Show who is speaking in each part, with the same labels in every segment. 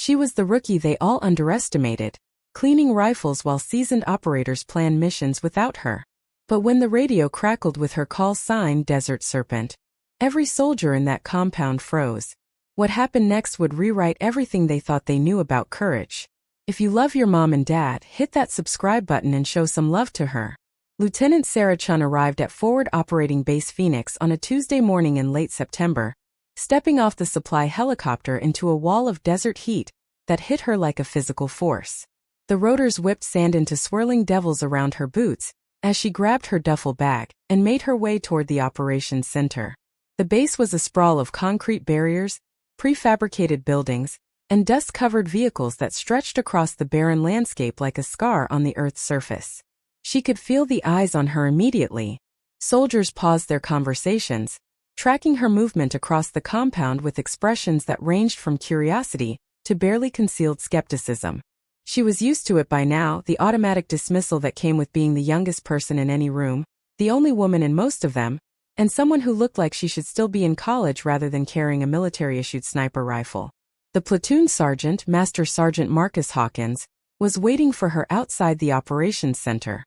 Speaker 1: She was the rookie they all underestimated, cleaning rifles while seasoned operators planned missions without her. But when the radio crackled with her call sign Desert Serpent, every soldier in that compound froze. What happened next would rewrite everything they thought they knew about courage. If you love your mom and dad, hit that subscribe button and show some love to her. Lieutenant Sarah Chen arrived at Forward Operating Base Phoenix on a Tuesday morning in late September, stepping off the supply helicopter into a wall of desert heat that hit her like a physical force. The rotors whipped sand into swirling devils around her boots as she grabbed her duffel bag and made her way toward the operations center. The base was a sprawl of concrete barriers, prefabricated buildings, and dust-covered vehicles that stretched across the barren landscape like a scar on the Earth's surface. She could feel the eyes on her immediately. Soldiers paused their conversations, tracking her movement across the compound with expressions that ranged from curiosity to barely concealed skepticism. She was used to it by now, the automatic dismissal that came with being the youngest person in any room, the only woman in most of them, and someone who looked like she should still be in college rather than carrying a military-issued sniper rifle. The platoon sergeant, Master Sergeant Marcus Hawkins, was waiting for her outside the operations center.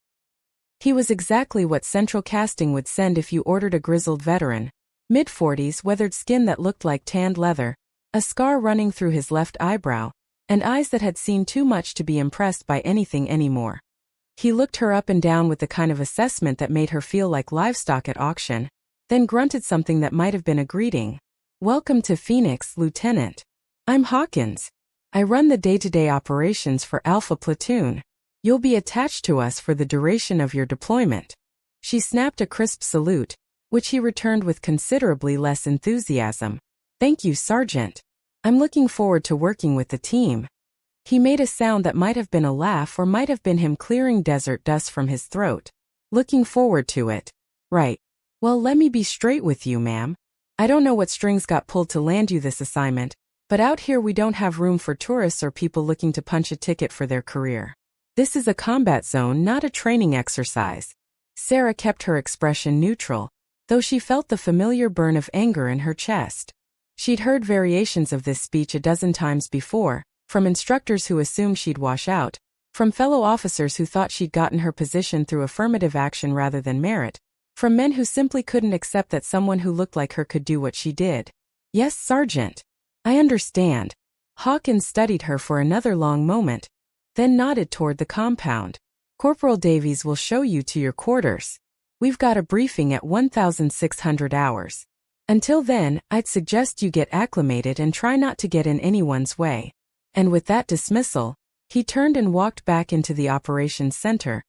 Speaker 1: He was exactly what central casting would send if you ordered a grizzled veteran, mid-40s, weathered skin that looked like tanned leather, a scar running through his left eyebrow, and eyes that had seen too much to be impressed by anything anymore. He looked her up and down with the kind of assessment that made her feel like livestock at auction, then grunted something that might have been a greeting. "Welcome to Phoenix, Lieutenant. I'm Hawkins. I run the day-to-day operations for Alpha Platoon. You'll be attached to us for the duration of your deployment." She snapped a crisp salute, which he returned with considerably less enthusiasm. "Thank you, Sergeant. I'm looking forward to working with the team." He made a sound that might have been a laugh or might have been him clearing desert dust from his throat. "Looking forward to it. Right. Well, let me be straight with you, ma'am. I don't know what strings got pulled to land you this assignment, but out here we don't have room for tourists or people looking to punch a ticket for their career. This is a combat zone, not a training exercise." Sarah kept her expression neutral, though she felt the familiar burn of anger in her chest. She'd heard variations of this speech a dozen times before, from instructors who assumed she'd wash out, from fellow officers who thought she'd gotten her position through affirmative action rather than merit, from men who simply couldn't accept that someone who looked like her could do what she did. "Yes, Sergeant. I understand." Hawkins studied her for another long moment, then nodded toward the compound. "Corporal Davies will show you to your quarters. We've got a briefing at 1600 hours. Until then, I'd suggest you get acclimated and try not to get in anyone's way." And with that dismissal, he turned and walked back into the operations center,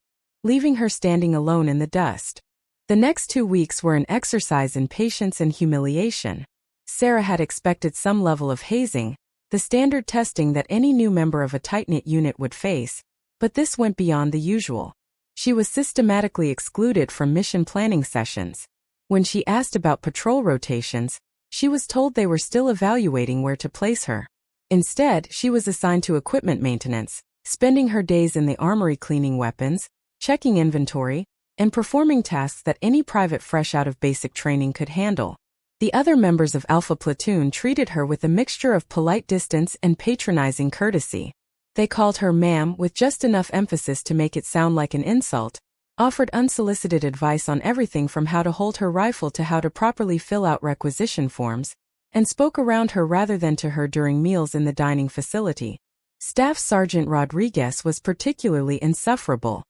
Speaker 1: leaving her standing alone in the dust. The next 2 weeks were an exercise in patience and humiliation. Sarah had expected some level of hazing, the standard testing that any new member of a tight-knit unit would face, but this went beyond the usual. She was systematically excluded from mission planning sessions. When she asked about patrol rotations, she was told they were still evaluating where to place her. Instead, she was assigned to equipment maintenance, spending her days in the armory cleaning weapons, checking inventory, and performing tasks that any private fresh out of basic training could handle. The other members of Alpha Platoon treated her with a mixture of polite distance and patronizing courtesy. They called her ma'am with just enough emphasis to make it sound like an insult, offered unsolicited advice on everything from how to hold her rifle to how to properly fill out requisition forms, and spoke around her rather than to her during meals in the dining facility. Staff Sergeant Rodriguez was particularly insufferable.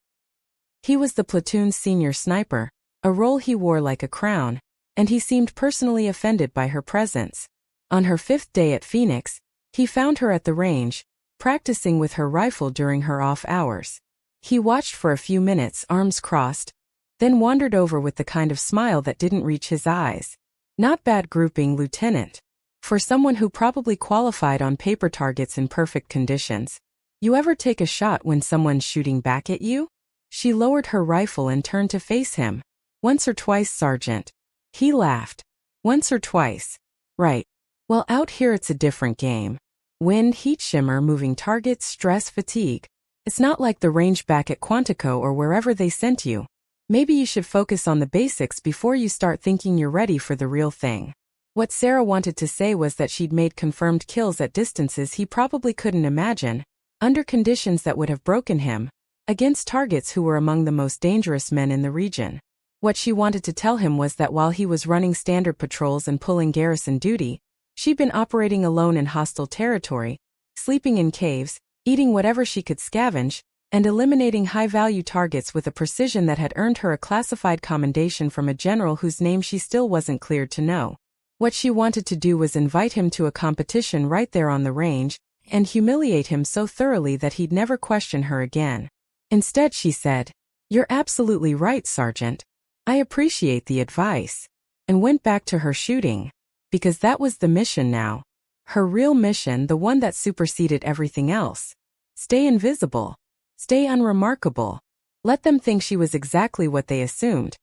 Speaker 1: He was the platoon's senior sniper, a role he wore like a crown, and he seemed personally offended by her presence. On her 5th day at Phoenix, he found her at the range, practicing with her rifle during her off hours. He watched for a few minutes, arms crossed, then wandered over with the kind of smile that didn't reach his eyes. "Not bad grouping, Lieutenant. For someone who probably qualified on paper targets in perfect conditions. You ever take a shot when someone's shooting back at you?" She lowered her rifle and turned to face him. "Once or twice, Sergeant." He laughed. "Once or twice. Right. Well, out here it's a different game. Wind, heat shimmer, moving targets, stress, fatigue. It's not like the range back at Quantico or wherever they sent you. Maybe you should focus on the basics before you start thinking you're ready for the real thing." What Sarah wanted to say was that she'd made confirmed kills at distances he probably couldn't imagine, under conditions that would have broken him, against targets who were among the most dangerous men in the region. What she wanted to tell him was that while he was running standard patrols and pulling garrison duty, she'd been operating alone in hostile territory, sleeping in caves, eating whatever she could scavenge, and eliminating high-value targets with a precision that had earned her a classified commendation from a general whose name she still wasn't cleared to know. What she wanted to do was invite him to a competition right there on the range, and humiliate him so thoroughly that he'd never question her again. Instead she said, "You're absolutely right, Sergeant. I appreciate the advice," and went back to her shooting. Because that was the mission now. Her real mission, the one that superseded everything else. Stay invisible. Stay unremarkable. Let them think she was exactly what they assumed.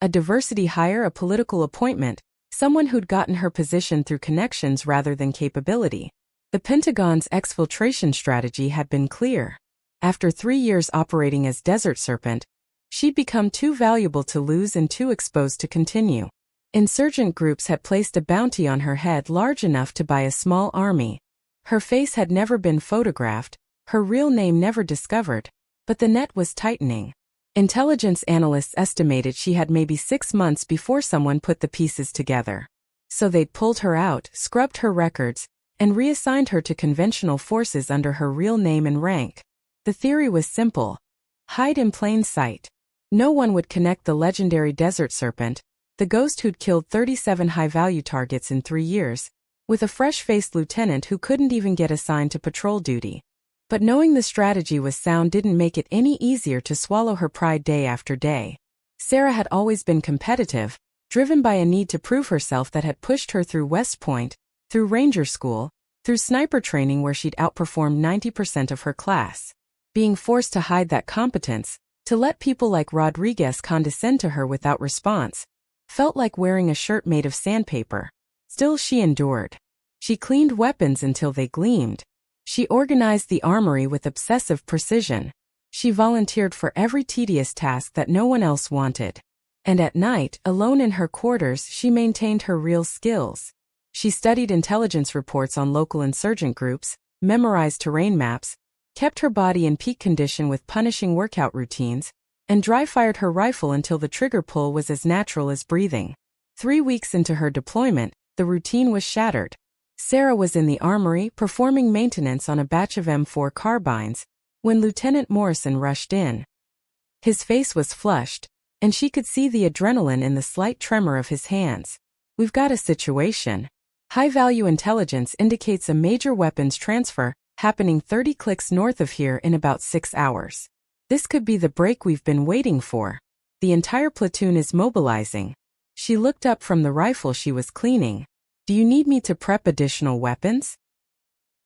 Speaker 1: A diversity hire, a political appointment, someone who'd gotten her position through connections rather than capability. The Pentagon's exfiltration strategy had been clear. After 3 years operating as Desert Serpent, she'd become too valuable to lose and too exposed to continue. Insurgent groups had placed a bounty on her head large enough to buy a small army. Her face had never been photographed, her real name never discovered, but the net was tightening. Intelligence analysts estimated she had maybe 6 months before someone put the pieces together. So they'd pulled her out, scrubbed her records, and reassigned her to conventional forces under her real name and rank. The theory was simple. Hide in plain sight. No one would connect the legendary Desert Serpent, the ghost who'd killed 37 high-value targets in 3 years, with a fresh-faced lieutenant who couldn't even get assigned to patrol duty. But knowing the strategy was sound didn't make it any easier to swallow her pride day after day. Sarah had always been competitive, driven by a need to prove herself that had pushed her through West Point, through Ranger School, through sniper training where she'd outperformed 90% of her class. Being forced to hide that competence, to let people like Rodriguez condescend to her without response, felt like wearing a shirt made of sandpaper. Still she endured. She cleaned weapons until they gleamed. She organized the armory with obsessive precision. She volunteered for every tedious task that no one else wanted. And at night, alone in her quarters, she maintained her real skills. She studied intelligence reports on local insurgent groups, memorized terrain maps, kept her body in peak condition with punishing workout routines, and dry-fired her rifle until the trigger pull was as natural as breathing. 3 weeks into her deployment, the routine was shattered. Sarah was in the armory performing maintenance on a batch of M4 carbines when Lieutenant Morrison rushed in. His face was flushed, and she could see the adrenaline in the slight tremor of his hands. "We've got a situation. High-value intelligence indicates a major weapons transfer happening 30 clicks north of here in about 6 hours. This could be the break we've been waiting for. The entire platoon is mobilizing." She looked up from the rifle she was cleaning. "Do you need me to prep additional weapons?"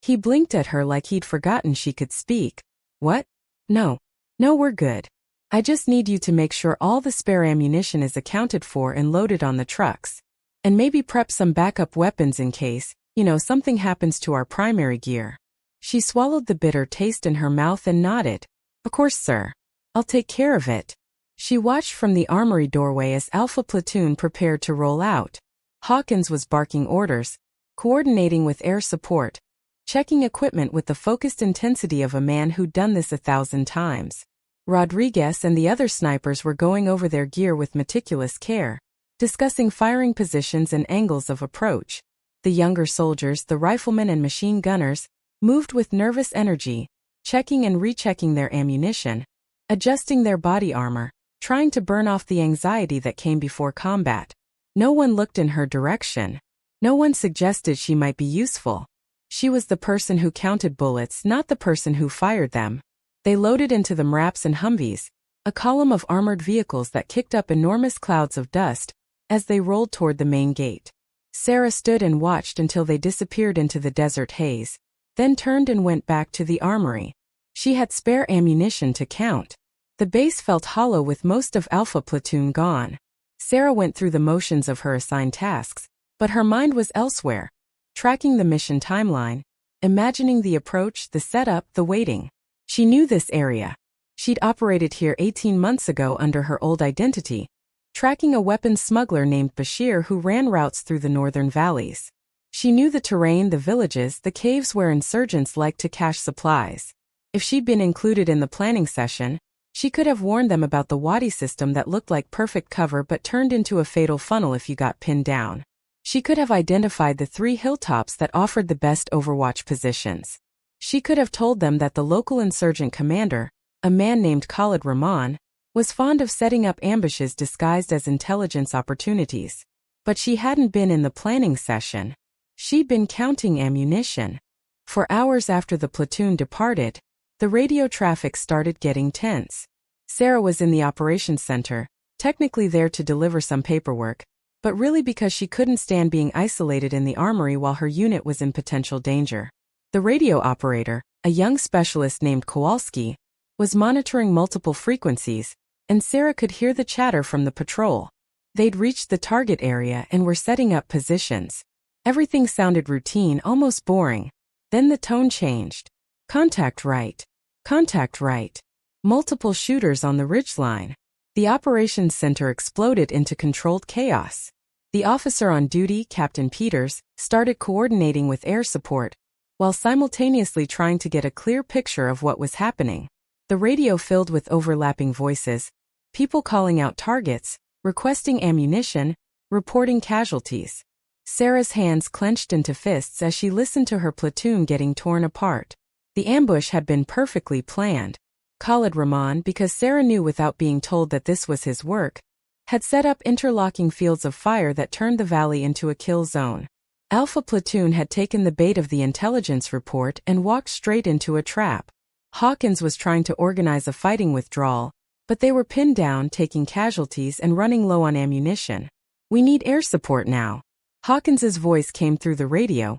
Speaker 1: He blinked at her like he'd forgotten she could speak. "What? No, we're good. I just need you to make sure all the spare ammunition is accounted for and loaded on the trucks. And maybe prep some backup weapons in case, something happens to our primary gear." She swallowed the bitter taste in her mouth and nodded. "Of course, sir. I'll take care of it." She watched from the armory doorway as Alpha Platoon prepared to roll out. Hawkins was barking orders, coordinating with air support, checking equipment with the focused intensity of a man who'd done this 1,000 times. Rodriguez and the other snipers were going over their gear with meticulous care, discussing firing positions and angles of approach. The younger soldiers, the riflemen and machine gunners, moved with nervous energy, checking and rechecking their ammunition, adjusting their body armor, trying to burn off the anxiety that came before combat. No one looked in her direction. No one suggested she might be useful. She was the person who counted bullets, not the person who fired them. They loaded into the MRAPs and Humvees, a column of armored vehicles that kicked up enormous clouds of dust as they rolled toward the main gate. Sarah stood and watched until they disappeared into the desert haze, then turned and went back to the armory. She had spare ammunition to count. The base felt hollow with most of Alpha Platoon gone. Sarah went through the motions of her assigned tasks, but her mind was elsewhere, tracking the mission timeline, imagining the approach, the setup, the waiting. She knew this area. She'd operated here 18 months ago under her old identity, tracking a weapons smuggler named Bashir who ran routes through the northern valleys. She knew the terrain, the villages, the caves where insurgents liked to cache supplies. If she'd been included in the planning session, she could have warned them about the wadi system that looked like perfect cover but turned into a fatal funnel if you got pinned down. She could have identified the 3 hilltops that offered the best overwatch positions. She could have told them that the local insurgent commander, a man named Khalid Rahman, was fond of setting up ambushes disguised as intelligence opportunities. But she hadn't been in the planning session. She'd been counting ammunition. For hours after the platoon departed, the radio traffic started getting tense. Sarah was in the operations center, technically there to deliver some paperwork, but really because she couldn't stand being isolated in the armory while her unit was in potential danger. The radio operator, a young specialist named Kowalski, was monitoring multiple frequencies, and Sarah could hear the chatter from the patrol. They'd reached the target area and were setting up positions. Everything sounded routine, almost boring. Then the tone changed. Contact right. Contact right. Multiple shooters on the ridgeline. The operations center exploded into controlled chaos. The officer on duty, Captain Peters, started coordinating with air support, while simultaneously trying to get a clear picture of what was happening. The radio filled with overlapping voices, people calling out targets, requesting ammunition, reporting casualties. Sarah's hands clenched into fists as she listened to her platoon getting torn apart. The ambush had been perfectly planned. Khalid Rahman, because Sarah knew without being told that this was his work, had set up interlocking fields of fire that turned the valley into a kill zone. Alpha Platoon had taken the bait of the intelligence report and walked straight into a trap. Hawkins was trying to organize a fighting withdrawal, but they were pinned down, taking casualties and running low on ammunition. "We need air support now." Hawkins's voice came through the radio,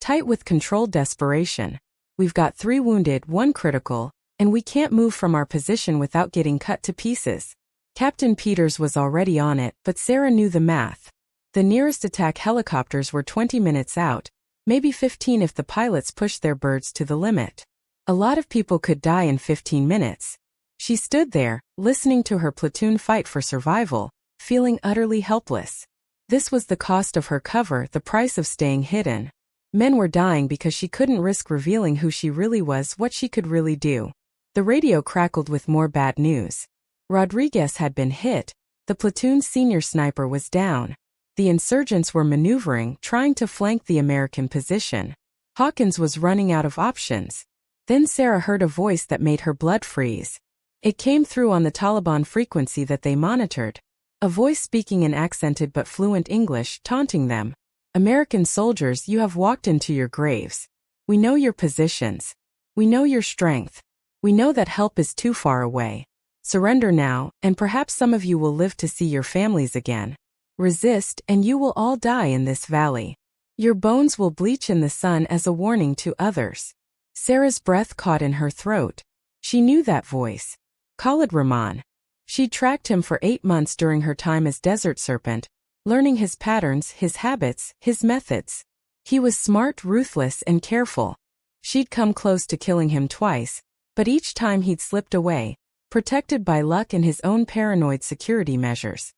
Speaker 1: tight with controlled desperation. "We've got 3 wounded, 1 critical, and we can't move from our position without getting cut to pieces." Captain Peters was already on it, but Sarah knew the math. The nearest attack helicopters were 20 minutes out, maybe 15 if the pilots pushed their birds to the limit. A lot of people could die in 15 minutes. She stood there, listening to her platoon fight for survival, feeling utterly helpless. This was the cost of her cover, the price of staying hidden. Men were dying because she couldn't risk revealing who she really was, what she could really do. The radio crackled with more bad news. Rodriguez had been hit. The platoon's senior sniper was down. The insurgents were maneuvering, trying to flank the American position. Hawkins was running out of options. Then Sarah heard a voice that made her blood freeze. It came through on the Taliban frequency that they monitored. A voice speaking in accented but fluent English, taunting them. "American soldiers, you have walked into your graves. We know your positions. We know your strength. We know that help is too far away. Surrender now, and perhaps some of you will live to see your families again. Resist, and you will all die in this valley. Your bones will bleach in the sun as a warning to others." Sarah's breath caught in her throat. She knew that voice. Khalid Rahman. She'd tracked him for 8 months during her time as Desert Serpent, learning his patterns, his habits, his methods. He was smart, ruthless, and careful. She'd come close to killing him twice, but each time he'd slipped away, protected by luck and his own paranoid security measures.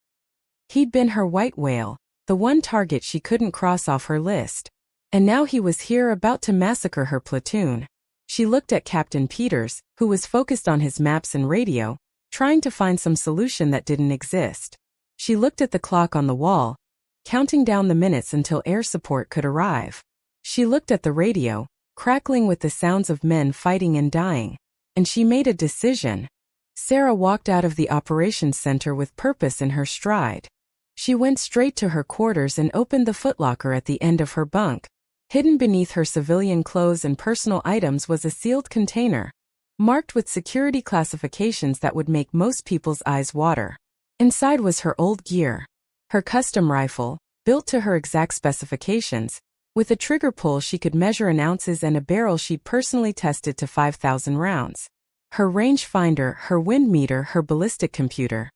Speaker 1: He'd been her white whale, the one target she couldn't cross off her list. And now he was here, about to massacre her platoon. She looked at Captain Peters, who was focused on his maps and radio, trying to find some solution that didn't exist. She looked at the clock on the wall, counting down the minutes until air support could arrive. She looked at the radio, crackling with the sounds of men fighting and dying, and she made a decision. Sarah walked out of the operations center with purpose in her stride. She went straight to her quarters and opened the footlocker at the end of her bunk. Hidden beneath her civilian clothes and personal items was a sealed container, marked with security classifications that would make most people's eyes water. Inside was her old gear. Her custom rifle, built to her exact specifications, with a trigger pull she could measure in ounces and a barrel she'd personally tested to 5,000 rounds. Her rangefinder, her wind meter, her ballistic computer.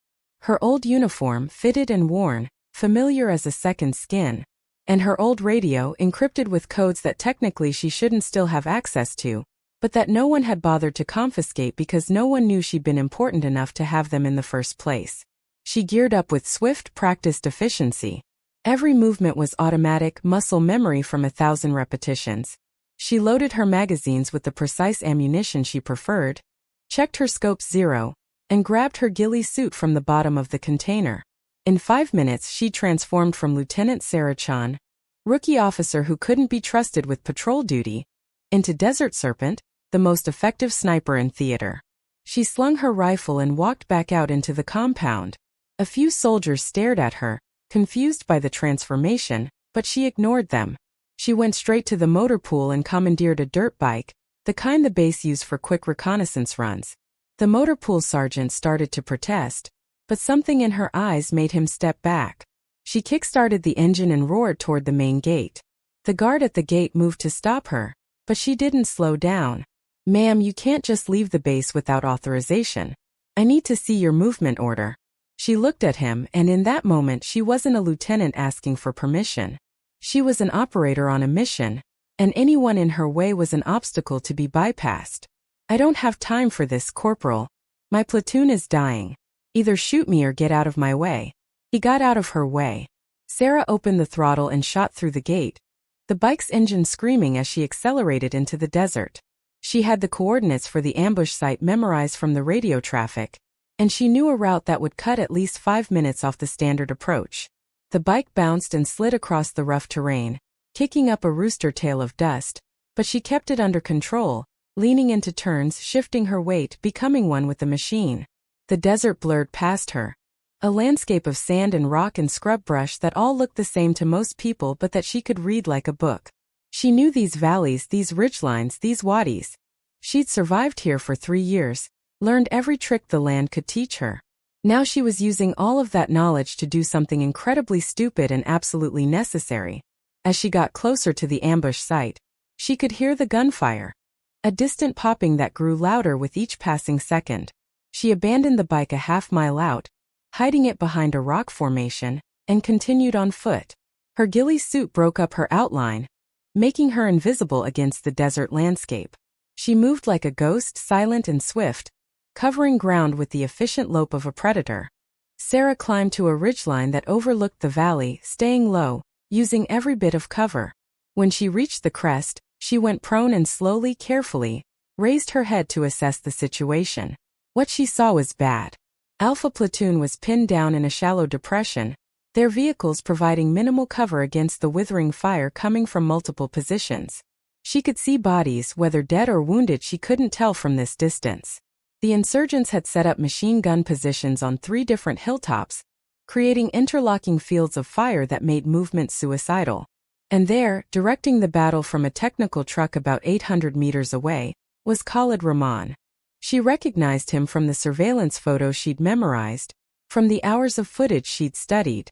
Speaker 1: Her old uniform, fitted and worn, familiar as a second skin. And her old radio, encrypted with codes that technically she shouldn't still have access to, but that no one had bothered to confiscate because no one knew she'd been important enough to have them in the first place. She geared up with swift, practiced efficiency. Every movement was automatic muscle memory from 1,000 repetitions. She loaded her magazines with the precise ammunition she preferred, checked her scope's zero, and grabbed her ghillie suit from the bottom of the container. In 5 minutes she transformed from Lieutenant Sarah Chen, rookie officer who couldn't be trusted with patrol duty, into Desert Serpent, the most effective sniper in theater. She slung her rifle and walked back out into the compound. A few soldiers stared at her, confused by the transformation, but she ignored them. She went straight to the motor pool and commandeered a dirt bike, the kind the base used for quick reconnaissance runs. The motor pool sergeant started to protest, but something in her eyes made him step back. She kick-started the engine and roared toward the main gate. The guard at the gate moved to stop her, but she didn't slow down. "Ma'am, you can't just leave the base without authorization. I need to see your movement order." She looked at him, and in that moment she wasn't a lieutenant asking for permission. She was an operator on a mission, and anyone in her way was an obstacle to be bypassed. "I don't have time for this, Corporal. My platoon is dying. Either shoot me or get out of my way." He got out of her way. Sarah opened the throttle and shot through the gate, the bike's engine screaming as she accelerated into the desert. She had the coordinates for the ambush site memorized from the radio traffic, and she knew a route that would cut at least 5 minutes off the standard approach. The bike bounced and slid across the rough terrain, kicking up a rooster tail of dust, but she kept it under control, leaning into turns, shifting her weight, becoming one with the machine. The desert blurred past her. A landscape of sand and rock and scrub brush that all looked the same to most people but that she could read like a book. She knew these valleys, these ridgelines, these wadis. She'd survived here for 3 years, learned every trick the land could teach her. Now she was using all of that knowledge to do something incredibly stupid and absolutely necessary. As she got closer to the ambush site, she could hear the gunfire, a distant popping that grew louder with each passing second. She abandoned the bike a half-mile out, hiding it behind a rock formation, and continued on foot. Her ghillie suit broke up her outline, making her invisible against the desert landscape. She moved like a ghost, silent and swift, covering ground with the efficient lope of a predator. Sarah climbed to a ridgeline that overlooked the valley, staying low, using every bit of cover. When she reached the crest, she went prone and slowly, carefully, raised her head to assess the situation. What she saw was bad. Alpha Platoon was pinned down in a shallow depression, their vehicles providing minimal cover against the withering fire coming from multiple positions. She could see bodies, whether dead or wounded she couldn't tell from this distance. The insurgents had set up machine gun positions on 3 different hilltops, creating interlocking fields of fire that made movement suicidal. And there, directing the battle from a technical truck about 800 meters away, was Khalid Rahman. She recognized him from the surveillance photos she'd memorized, from the hours of footage she'd studied.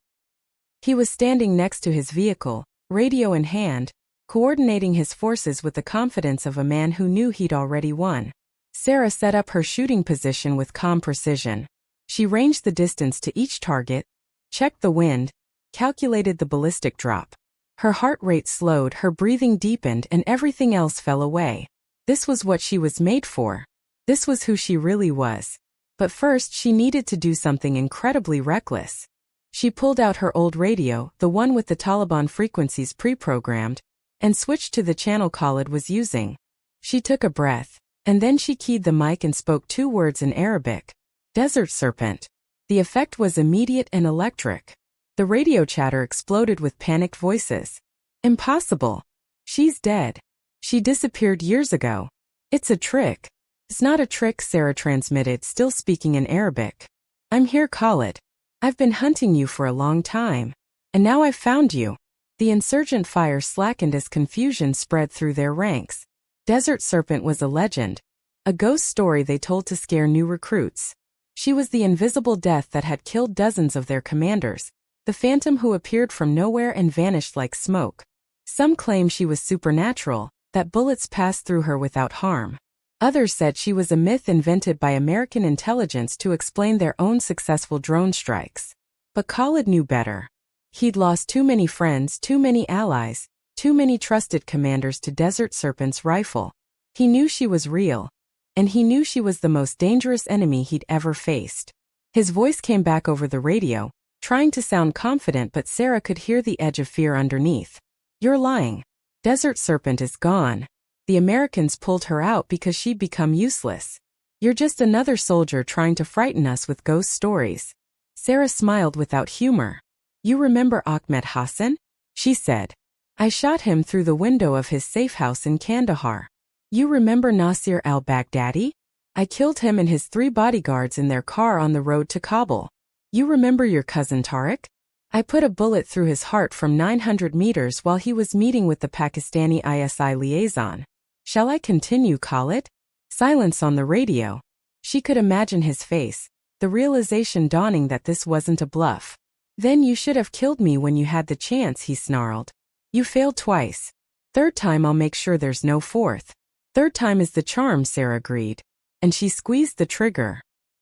Speaker 1: He was standing next to his vehicle, radio in hand, coordinating his forces with the confidence of a man who knew he'd already won. Sarah set up her shooting position with calm precision. She ranged the distance to each target, checked the wind, calculated the ballistic drop. Her heart rate slowed, her breathing deepened, and everything else fell away. This was what she was made for. This was who she really was. But first she needed to do something incredibly reckless. She pulled out her old radio, the one with the Taliban frequencies pre-programmed, and switched to the channel Khalid was using. She took a breath, and then she keyed the mic and spoke 2 words in Arabic. Desert Serpent. The effect was immediate and electric. The radio chatter exploded with panicked voices. "Impossible. She's dead. She disappeared years ago. It's a trick." "It's not a trick," Sarah transmitted, still speaking in Arabic. "I'm here, Khalid. I've been hunting you for a long time. And now I've found you." The insurgent fire slackened as confusion spread through their ranks. Desert Serpent was a legend, a ghost story they told to scare new recruits. She was the invisible death that had killed dozens of their commanders, the phantom who appeared from nowhere and vanished like smoke. Some claimed she was supernatural, that bullets passed through her without harm. Others said she was a myth invented by American intelligence to explain their own successful drone strikes. But Khalid knew better. He'd lost too many friends, too many allies, too many trusted commanders to Desert Serpent's rifle. He knew she was real, and he knew she was the most dangerous enemy he'd ever faced. His voice came back over the radio, trying to sound confident, but Sarah could hear the edge of fear underneath. You're lying. Desert Serpent is gone. The Americans pulled her out because she'd become useless. You're just another soldier trying to frighten us with ghost stories. Sarah smiled without humor. You remember Ahmed Hassan? She said. I shot him through the window of his safe house in Kandahar. You remember Nasir al-Baghdadi? I killed him and his 3 bodyguards in their car on the road to Kabul. You remember your cousin Tariq? I put a bullet through his heart from 900 meters while he was meeting with the Pakistani ISI liaison. Shall I continue, Khalid? Silence on the radio. She could imagine his face, the realization dawning that this wasn't a bluff. Then you should have killed me when you had the chance, he snarled. You failed twice. 3rd time I'll make sure there's no 4th. 3rd time is the charm, Sarah agreed. And she squeezed the trigger.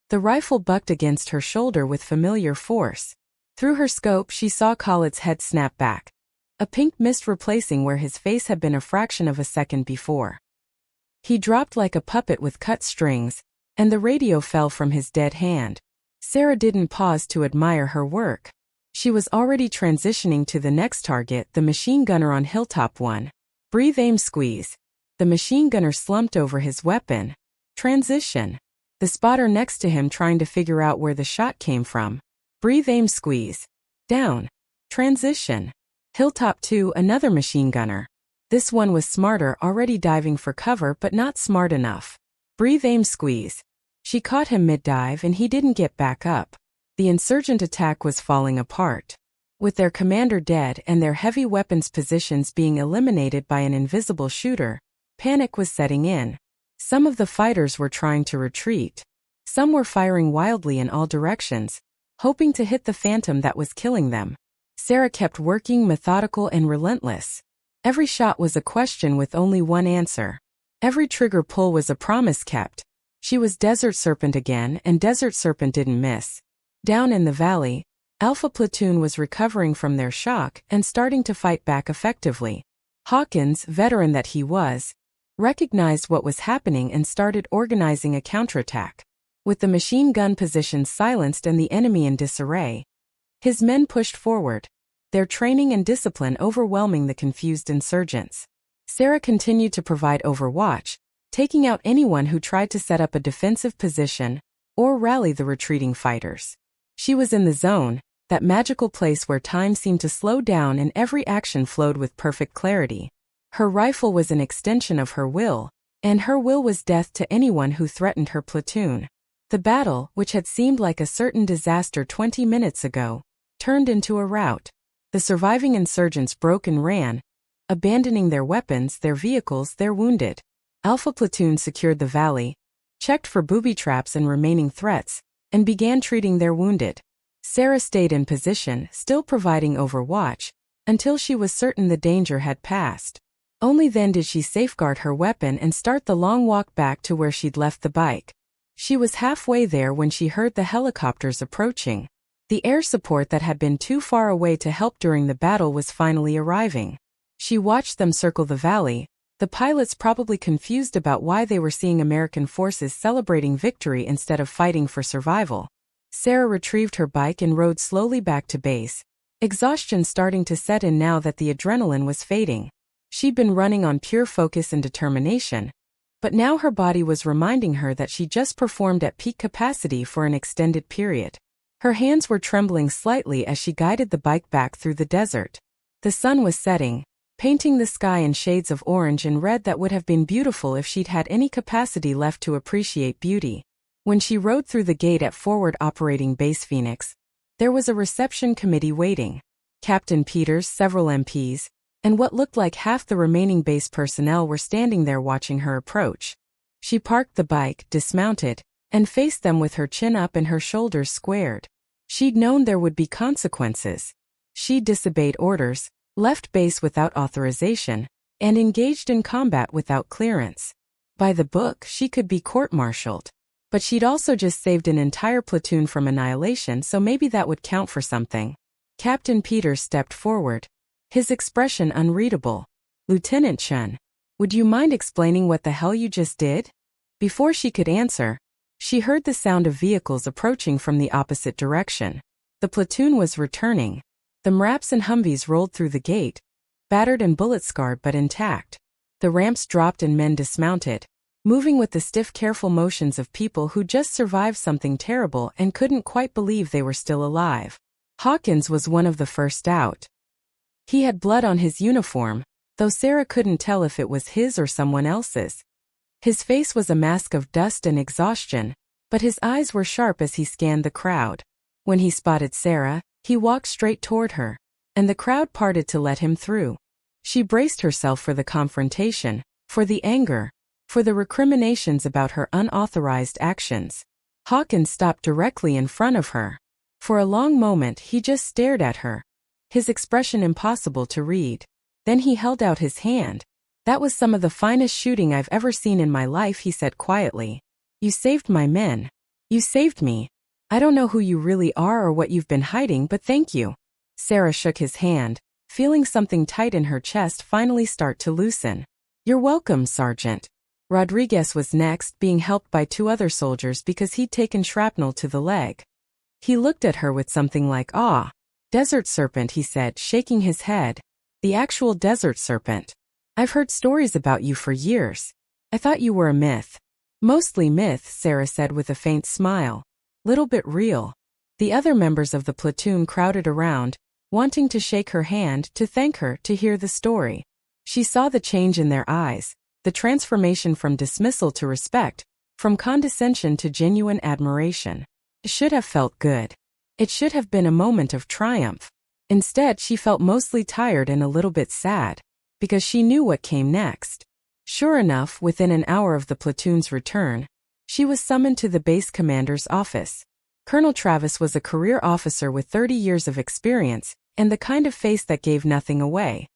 Speaker 1: The rifle bucked against her shoulder with familiar force. Through her scope she saw Khalid's head snap back. A pink mist replacing where his face had been a fraction of a second before. He dropped like a puppet with cut strings, and the radio fell from his dead hand. Sarah didn't pause to admire her work. She was already transitioning to the next target, the machine gunner on Hilltop 1. Breathe, aim, squeeze. The machine gunner slumped over his weapon. Transition. The spotter next to him trying to figure out where the shot came from. Breathe, aim, squeeze. Down. Transition. Hilltop 2, another machine gunner. This one was smarter, already diving for cover but not smart enough. Breathe, aim, squeeze. She caught him mid-dive and he didn't get back up. The insurgent attack was falling apart. With their commander dead and their heavy weapons positions being eliminated by an invisible shooter, panic was setting in. Some of the fighters were trying to retreat. Some were firing wildly in all directions, hoping to hit the phantom that was killing them. Sarah kept working, methodical and relentless. Every shot was a question with only one answer. Every trigger pull was a promise kept. She was Desert Serpent again, and Desert Serpent didn't miss. Down in the valley, Alpha Platoon was recovering from their shock and starting to fight back effectively. Hawkins, veteran that he was, recognized what was happening and started organizing a counterattack. With the machine gun positions silenced and the enemy in disarray, his men pushed forward, their training and discipline overwhelming the confused insurgents. Sarah continued to provide overwatch, taking out anyone who tried to set up a defensive position or rally the retreating fighters. She was in the zone, that magical place where time seemed to slow down and every action flowed with perfect clarity. Her rifle was an extension of her will, and her will was death to anyone who threatened her platoon. The battle, which had seemed like a certain disaster 20 minutes ago, turned into a rout. The surviving insurgents broke and ran, abandoning their weapons, their vehicles, their wounded. Alpha Platoon secured the valley, checked for booby traps and remaining threats, and began treating their wounded. Sarah stayed in position, still providing overwatch, until she was certain the danger had passed. Only then did she safeguard her weapon and start the long walk back to where she'd left the bike. She was halfway there when she heard the helicopters approaching. The air support that had been too far away to help during the battle was finally arriving. She watched them circle the valley, the pilots probably confused about why they were seeing American forces celebrating victory instead of fighting for survival. Sarah retrieved her bike and rode slowly back to base, exhaustion starting to set in now that the adrenaline was fading. She'd been running on pure focus and determination, but now her body was reminding her that she just performed at peak capacity for an extended period. Her hands were trembling slightly as she guided the bike back through the desert. The sun was setting, painting the sky in shades of orange and red that would have been beautiful if she'd had any capacity left to appreciate beauty. When she rode through the gate at Forward Operating Base Phoenix, there was a reception committee waiting. Captain Peters, several MPs, and what looked like half the remaining base personnel were standing there watching her approach. She parked the bike, dismounted, and faced them with her chin up and her shoulders squared. She'd known there would be consequences. She'd disobeyed orders, left base without authorization, and engaged in combat without clearance. By the book, she could be court-martialed. But she'd also just saved an entire platoon from annihilation, so maybe that would count for something. Captain Peters stepped forward, his expression unreadable. Lieutenant Chen, would you mind explaining what the hell you just did? Before she could answer, She heard the sound of vehicles approaching from the opposite direction. The platoon was returning. The MRAPs and Humvees rolled through the gate, battered and bullet-scarred but intact. The ramps dropped and men dismounted, moving with the stiff, careful motions of people who just survived something terrible and couldn't quite believe they were still alive. Hawkins was one of the first out. He had blood on his uniform, though Sarah couldn't tell if it was his or someone else's. His face was a mask of dust and exhaustion, but his eyes were sharp as he scanned the crowd. When he spotted Sarah, he walked straight toward her, and the crowd parted to let him through. She braced herself for the confrontation, for the anger, for the recriminations about her unauthorized actions. Hawkins stopped directly in front of her. For a long moment he just stared at her, his expression impossible to read. Then he held out his hand. "That was some of the finest shooting I've ever seen in my life," he said quietly. "You saved my men. You saved me. I don't know who you really are or what you've been hiding, but thank you." Sarah shook his hand, feeling something tight in her chest finally start to loosen. "You're welcome, Sergeant." Rodriguez was next, being helped by 2 other soldiers because he'd taken shrapnel to the leg. He looked at her with something like awe. "Desert Serpent," he said, shaking his head. "The actual Desert Serpent. I've heard stories about you for years. I thought you were a myth." "Mostly myth," Sarah said with a faint smile. "Little bit real." The other members of the platoon crowded around, wanting to shake her hand, to thank her, to hear the story. She saw the change in their eyes, the transformation from dismissal to respect, from condescension to genuine admiration. It should have felt good. It should have been a moment of triumph. Instead, she felt mostly tired and a little bit sad, because she knew what came next. Sure enough, within an hour of the platoon's return, she was summoned to the base commander's office. Colonel Travis was a career officer with 30 years of experience, and the kind of face that gave nothing away.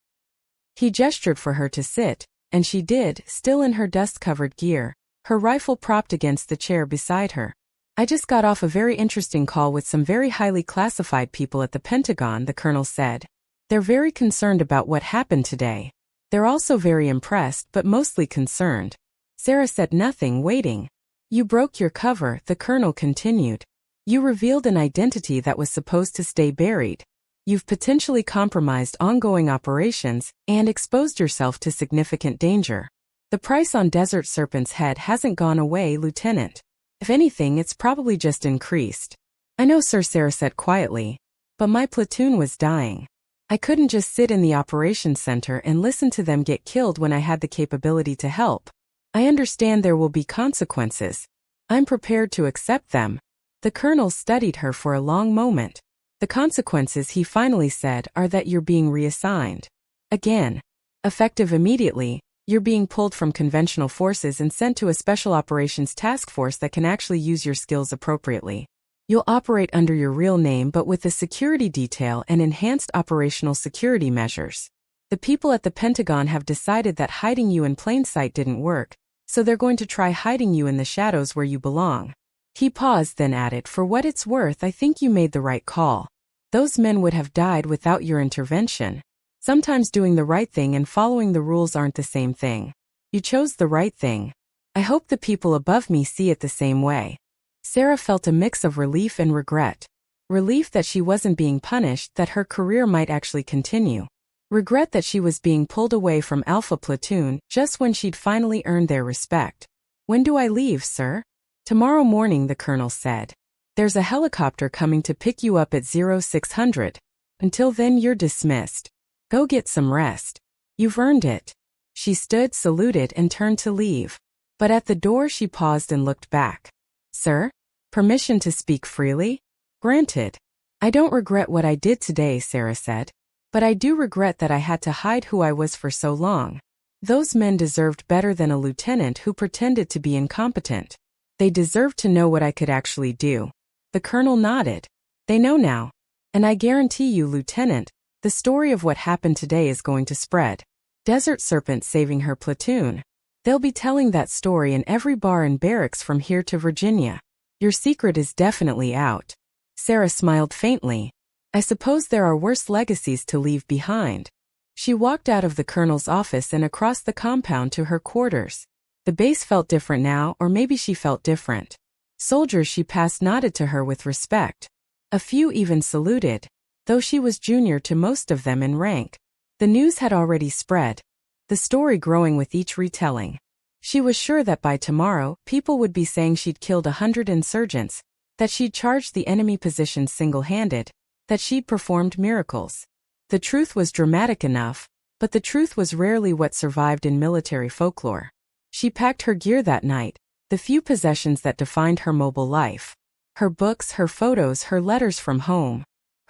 Speaker 1: He gestured for her to sit, and she did, still in her dust-covered gear, her rifle propped against the chair beside her. "I just got off a very interesting call with some very highly classified people at the Pentagon," the colonel said. "They're very concerned about what happened today. They're also very impressed but mostly concerned." Sarah said nothing, waiting. "You broke your cover," the colonel continued. "You revealed an identity that was supposed to stay buried. You've potentially compromised ongoing operations and exposed yourself to significant danger. The price on Desert Serpent's head hasn't gone away, Lieutenant. If anything, it's probably just increased." "I know, sir," Sarah said quietly, "but my platoon was dying. I couldn't just sit in the operations center and listen to them get killed when I had the capability to help. I understand there will be consequences. I'm prepared to accept them." The colonel studied her for a long moment. "The consequences," he finally said, "are that you're being reassigned. Again. Effective immediately, you're being pulled from conventional forces and sent to a special operations task force that can actually use your skills appropriately. You'll operate under your real name but with a security detail and enhanced operational security measures. The people at the Pentagon have decided that hiding you in plain sight didn't work, so they're going to try hiding you in the shadows where you belong." He paused, then added, "For what it's worth, I think you made the right call. Those men would have died without your intervention. Sometimes doing the right thing and following the rules aren't the same thing. You chose the right thing. I hope the people above me see it the same way." Sarah felt a mix of relief and regret. Relief that she wasn't being punished, that her career might actually continue. Regret that she was being pulled away from Alpha Platoon just when she'd finally earned their respect. "When do I leave, sir?" "Tomorrow morning," the colonel said. "There's a helicopter coming to pick you up at 0600. Until then, you're dismissed. Go get some rest. You've earned it." She stood, saluted, and turned to leave. But at the door she paused and looked back. "Sir? Permission to speak freely?" "Granted. I don't regret what I did today," Sarah said. "But I do regret that I had to hide who I was for so long. Those men deserved better than a lieutenant who pretended to be incompetent. They deserved to know what I could actually do." The colonel nodded. "They know now. And I guarantee you, Lieutenant, the story of what happened today is going to spread. Desert Serpent saving her platoon. They'll be telling that story in every bar and barracks from here to Virginia. Your secret is definitely out." Sarah smiled faintly. "I suppose there are worse legacies to leave behind." She walked out of the colonel's office and across the compound to her quarters. The base felt different now, or maybe she felt different. Soldiers she passed nodded to her with respect. A few even saluted, though she was junior to most of them in rank. The news had already spread, the story growing with each retelling. She was sure that by tomorrow, people would be saying she'd killed 100 insurgents, that she'd charged the enemy positions single-handed, that she'd performed miracles. The truth was dramatic enough, but the truth was rarely what survived in military folklore. She packed her gear that night, the few possessions that defined her mobile life. Her books, her photos, her letters from home.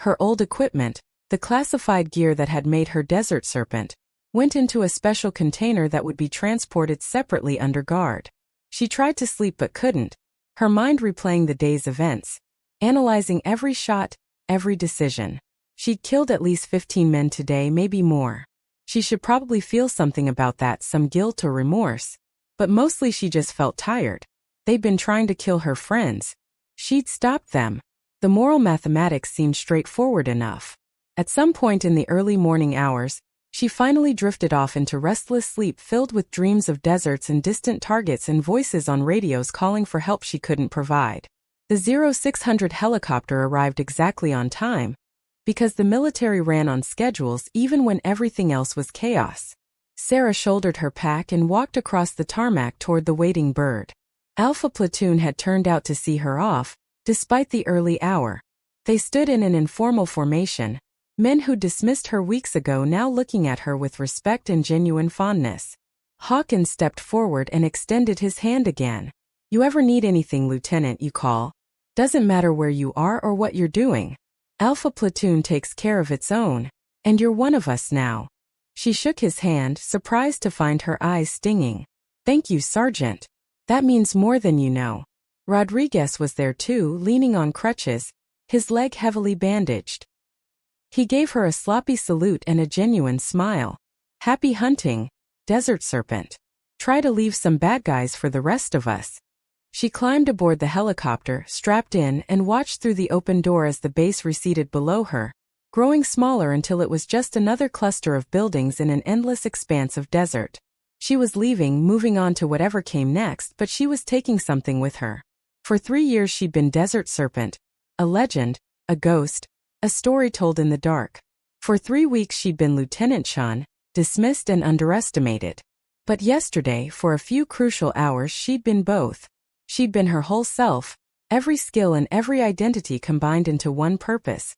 Speaker 1: Her old equipment, the classified gear that had made her Desert Serpent, went into a special container that would be transported separately under guard. She tried to sleep but couldn't, her mind replaying the day's events, analyzing every shot, every decision. She'd killed at least 15 men today, maybe more. She should probably feel something about that, some guilt or remorse. But mostly she just felt tired. They'd been trying to kill her friends. She'd stopped them. The moral mathematics seemed straightforward enough. At some point in the early morning hours, she finally drifted off into restless sleep filled with dreams of deserts and distant targets and voices on radios calling for help she couldn't provide. The 0600 helicopter arrived exactly on time, because the military ran on schedules even when everything else was chaos. Sarah shouldered her pack and walked across the tarmac toward the waiting bird. Alpha Platoon had turned out to see her off, despite the early hour. They stood in an informal formation, men who dismissed her weeks ago now looking at her with respect and genuine fondness. Hawkins stepped forward and extended his hand again. "You ever need anything, Lieutenant, you call. Doesn't matter where you are or what you're doing. Alpha Platoon takes care of its own, and you're one of us now." She shook his hand, surprised to find her eyes stinging. "Thank you, Sergeant. That means more than you know." Rodriguez was there too, leaning on crutches, his leg heavily bandaged. He gave her a sloppy salute and a genuine smile. "Happy hunting, Desert Serpent. Try to leave some bad guys for the rest of us." She climbed aboard the helicopter, strapped in, and watched through the open door as the base receded below her, growing smaller until it was just another cluster of buildings in an endless expanse of desert. She was leaving, moving on to whatever came next, but she was taking something with her. For 3 years she'd been Desert Serpent, a legend, a ghost, a story told in the dark. For 3 weeks she'd been Lieutenant Chen, dismissed and underestimated. But yesterday, for a few crucial hours, she'd been both. She'd been her whole self, every skill and every identity combined into one purpose: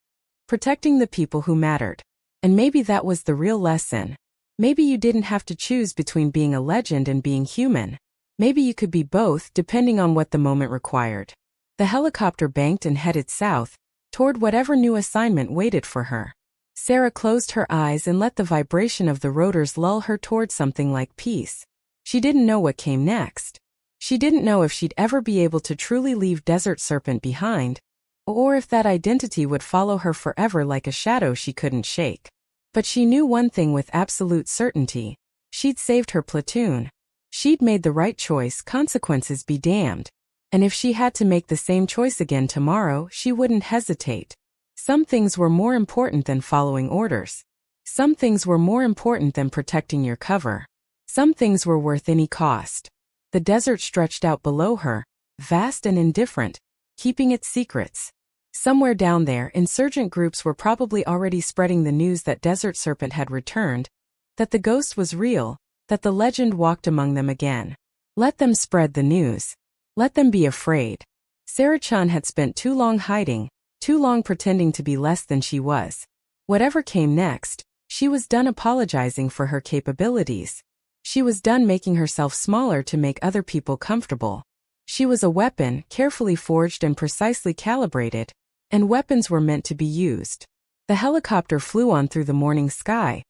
Speaker 1: protecting the people who mattered. And maybe that was the real lesson. Maybe you didn't have to choose between being a legend and being human. Maybe you could be both, depending on what the moment required. The helicopter banked and headed south, toward whatever new assignment waited for her. Sarah closed her eyes and let the vibration of the rotors lull her toward something like peace. She didn't know what came next. She didn't know if she'd ever be able to truly leave Desert Serpent behind, or if that identity would follow her forever like a shadow she couldn't shake. But she knew one thing with absolute certainty: she'd saved her platoon. She'd made the right choice, consequences be damned. And if she had to make the same choice again tomorrow, she wouldn't hesitate. Some things were more important than following orders. Some things were more important than protecting your cover. Some things were worth any cost. The desert stretched out below her, vast and indifferent, keeping its secrets. Somewhere down there, insurgent groups were probably already spreading the news that Desert Serpent had returned, that the ghost was real, that the legend walked among them again. Let them spread the news. Let them be afraid. Sarah Chen had spent too long hiding, too long pretending to be less than she was. Whatever came next, she was done apologizing for her capabilities. She was done making herself smaller to make other people comfortable. She was a weapon, carefully forged and precisely calibrated, and weapons were meant to be used. The helicopter flew on through the morning sky,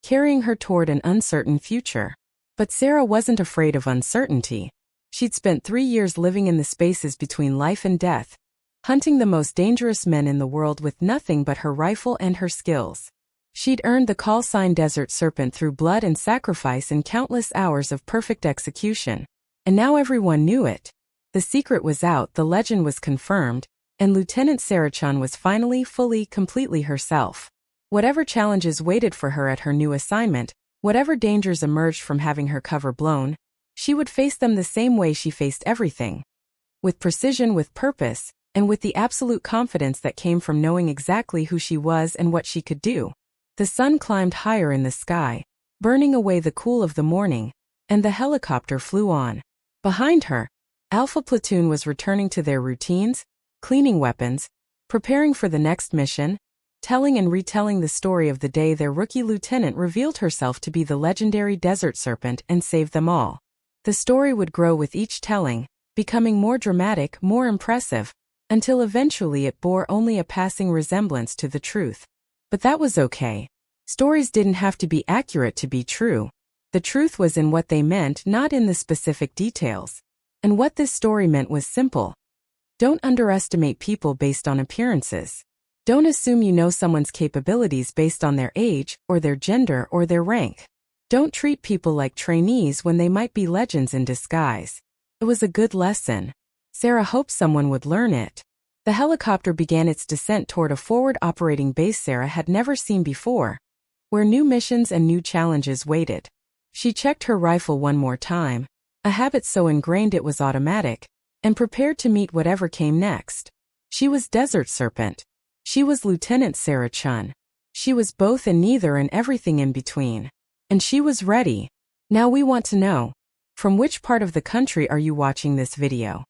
Speaker 1: carrying her toward an uncertain future. But Sarah wasn't afraid of uncertainty. She'd spent 3 years living in the spaces between life and death, hunting the most dangerous men in the world with nothing but her rifle and her skills. She'd earned the call sign Desert Serpent through blood and sacrifice and countless hours of perfect execution. And now everyone knew it. The secret was out, the legend was confirmed, and Lieutenant Sarah Chen was finally, fully, completely herself. Whatever challenges waited for her at her new assignment, whatever dangers emerged from having her cover blown, she would face them the same way she faced everything. with precision, with purpose, and with the absolute confidence that came from knowing exactly who she was and what she could do. The sun climbed higher in the sky, burning away the cool of the morning, and the helicopter flew on. Behind her, Alpha Platoon was returning to their routines, cleaning weapons, preparing for the next mission, telling and retelling the story of the day their rookie lieutenant revealed herself to be the legendary Desert Serpent and saved them all. The story would grow with each telling, becoming more dramatic, more impressive, until eventually it bore only a passing resemblance to the truth. But that was okay. Stories didn't have to be accurate to be true. The truth was in what they meant, not in the specific details. And what this story meant was simple. Don't underestimate people based on appearances. Don't assume you know someone's capabilities based on their age, or their gender, or their rank. Don't treat people like trainees when they might be legends in disguise. It was a good lesson. Sarah hoped someone would learn it. The helicopter began its descent toward a forward operating base Sarah had never seen before, where new missions and new challenges waited. She checked her rifle one more time, a habit so ingrained it was automatic, and prepared to meet whatever came next. She was Desert Serpent. She was Lieutenant Sarah Chen. She was both and neither and everything in between. And she was ready. Now we want to know, from which part of the country are you watching this video?